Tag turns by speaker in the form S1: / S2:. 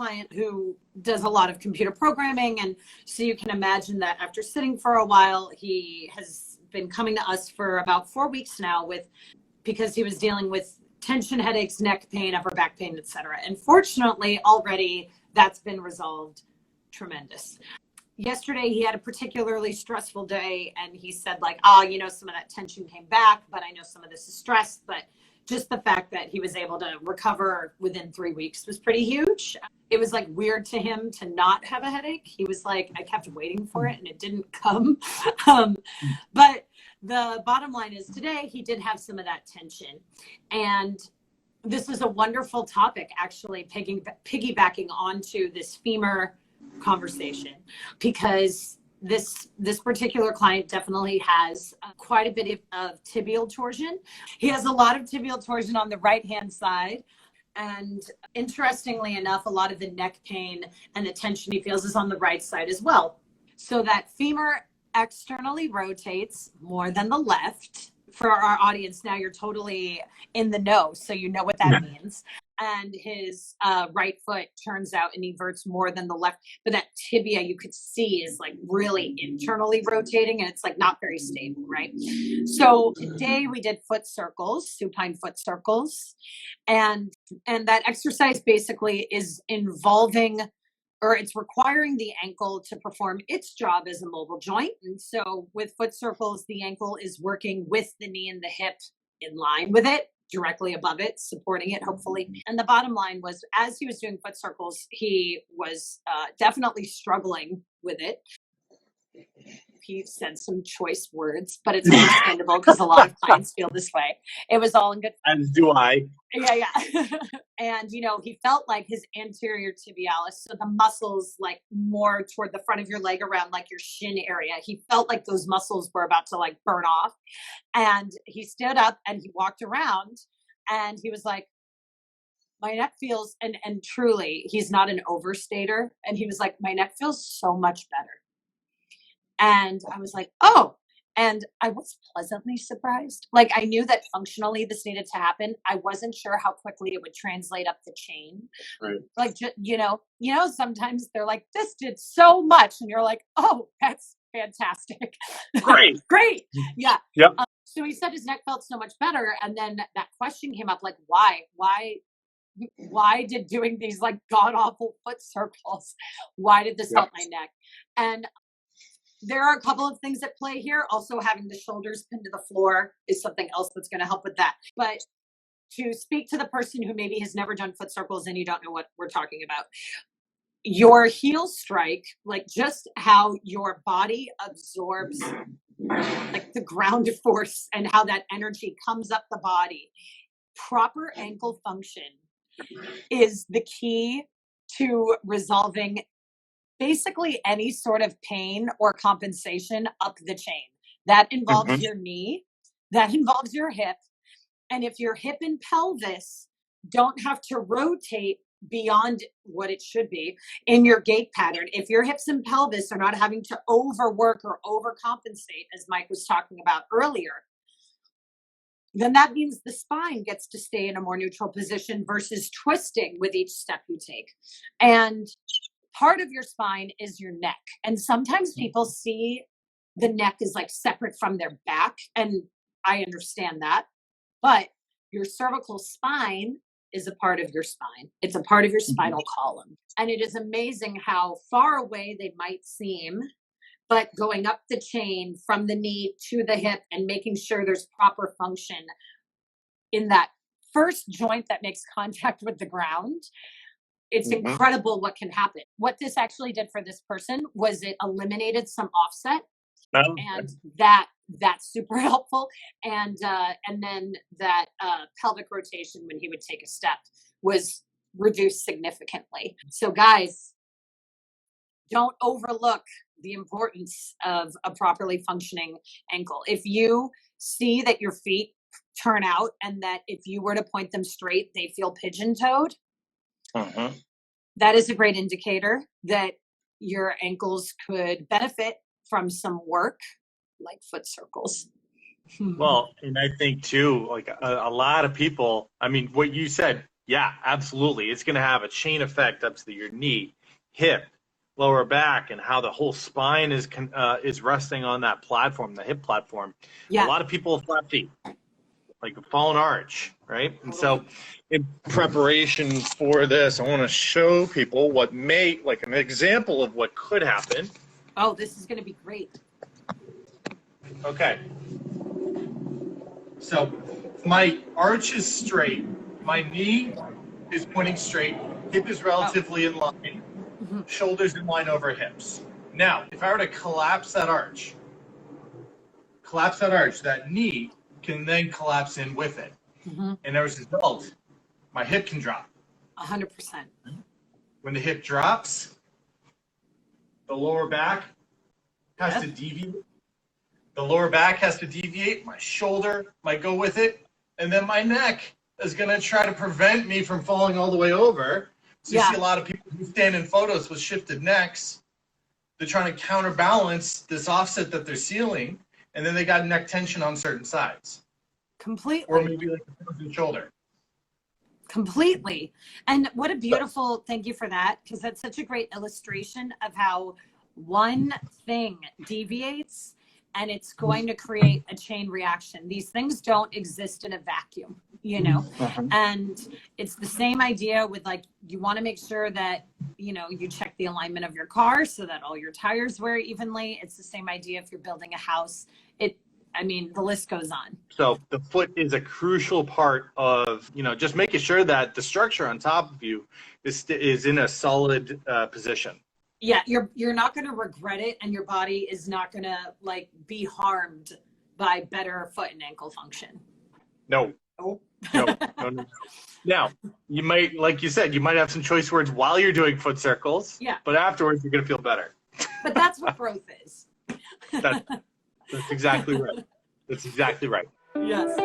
S1: client who does a lot of computer programming. And so you can imagine that after sitting for a while, he has been coming to us for about 4 weeks now because he was dealing with tension headaches, neck pain, upper back pain, etc. And fortunately, already that's been resolved. Tremendous. Yesterday, he had a particularly stressful day, and he said, like, some of that tension came back, but I know some of this is stress. But just the fact that he was able to recover within 3 weeks was pretty huge. It was like weird to him to not have a headache. He was like, I kept waiting for it and it didn't come. But the bottom line is today he did have some of that tension. And this is a wonderful topic, actually, piggybacking onto this femur conversation, because this particular client definitely has quite a bit of tibial torsion. He has a lot of tibial torsion on the right hand side, and interestingly enough, a lot of the neck pain and the tension he feels is on the right side as well. So that femur externally rotates more than the left. For our audience now, you're totally in the know, so you know what that means. And his right foot turns out and everts more than the left. But that tibia, you could see, is like really internally rotating, and it's like not very stable, right? So today we did foot circles, supine foot circles. And that exercise basically is it's requiring the ankle to perform its job as a mobile joint. And so with foot circles, the ankle is working with the knee and the hip in line with it, directly above it, supporting it, hopefully. And the bottom line was, as he was doing foot circles, he was definitely struggling with it. He said some choice words, but it's understandable because a lot of clients feel this way. It was all in good.
S2: As do I.
S1: Yeah. And, he felt like his anterior tibialis, so the muscles like more toward the front of your leg around like your shin area. He felt like those muscles were about to like burn off. And he stood up and he walked around and he was like, my neck feels, and truly, he's not an overstater. And he was like, my neck feels so much better. And I was like, oh, and I was pleasantly surprised. Like, I knew that functionally this needed to happen. I wasn't sure how quickly it would translate up the chain.
S2: Right.
S1: Like, sometimes they're like, this did so much. And you're like, oh, that's fantastic.
S2: Great.
S1: Great. Yeah.
S2: Yep.
S1: So he said his neck felt so much better. And then that question came up, like, why did doing these like god awful foot circles, why did this help my neck? And there are a couple of things at play here. Also, having the shoulders pinned to the floor is something else that's going to help with that. But to speak to the person who maybe has never done foot circles and you don't know what we're talking about, your heel strike, like just how your body absorbs like the ground force and how that energy comes up the body. Proper ankle function is the key to resolving basically any sort of pain or compensation up the chain. That involves your knee, that involves your hip. And if your hip and pelvis don't have to rotate beyond what it should be in your gait pattern, if your hips and pelvis are not having to overwork or overcompensate, as Mike was talking about earlier, then that means the spine gets to stay in a more neutral position versus twisting with each step you take. And part of your spine is your neck. And sometimes people see the neck is like separate from their back. And I understand that. But your cervical spine is a part of your spine. It's a part of your spinal column. And it is amazing how far away they might seem, but going up the chain from the knee to the hip and making sure there's proper function in that first joint that makes contact with the ground, it's incredible what can happen. What this actually did for this person was it eliminated some offset, and that's super helpful. And then that pelvic rotation when he would take a step was reduced significantly. So guys, don't overlook the importance of a properly functioning ankle. If you see that your feet turn out and that if you were to point them straight, they feel pigeon-toed, that is a great indicator that your ankles could benefit from some work like foot circles.
S2: Well, and I think too, like a lot of people, I mean, what you said, Yeah, absolutely. It's going to have a chain effect up to your knee, hip, lower back, and how the whole spine is resting on that platform, the hip platform. A
S1: Yeah.
S2: lot of people have flat feet, like a fallen arch, right? And so in preparation for this, I want to show people what may, like an example of what could happen.
S1: Oh, this is going to be great.
S2: Okay. So my arch is straight. My knee is pointing straight. Hip is relatively in line. Shoulders in line over hips. Now, if I were to collapse that arch, that knee can then collapse in with it. And as a result, my hip can drop.
S1: 100%.
S2: When the hip drops, the lower back has to deviate. The lower back has to deviate. My shoulder might go with it. And then my neck is going to try to prevent me from falling all the way over. So you see a lot of people who stand in photos with shifted necks. They're trying to counterbalance this offset that they're sealing. And then they got neck tension on certain sides.
S1: Completely.
S2: Or maybe like the frozen shoulder.
S1: Completely. And what a beautiful, thank you for that, because that's such a great illustration of how one thing deviates and it's going to create a chain reaction. These things don't exist in a vacuum, you know? And it's the same idea with, like, you want to make sure that, you know, you check the alignment of your car so that all your tires wear evenly. It's the same idea if you're building a house. I mean, the list goes on.
S2: So the foot is a crucial part of, you know, just making sure that the structure on top of you is in a solid position.
S1: Yeah, you're not going to regret it, and your body is not going to, like, be harmed by better foot and ankle function.
S2: No. No. Now, you might, like you said, you might have some choice words while you're doing foot circles.
S1: Yeah.
S2: But afterwards, you're going to feel better.
S1: But that's what growth is.
S2: That's exactly right. That's exactly right.
S1: Yes.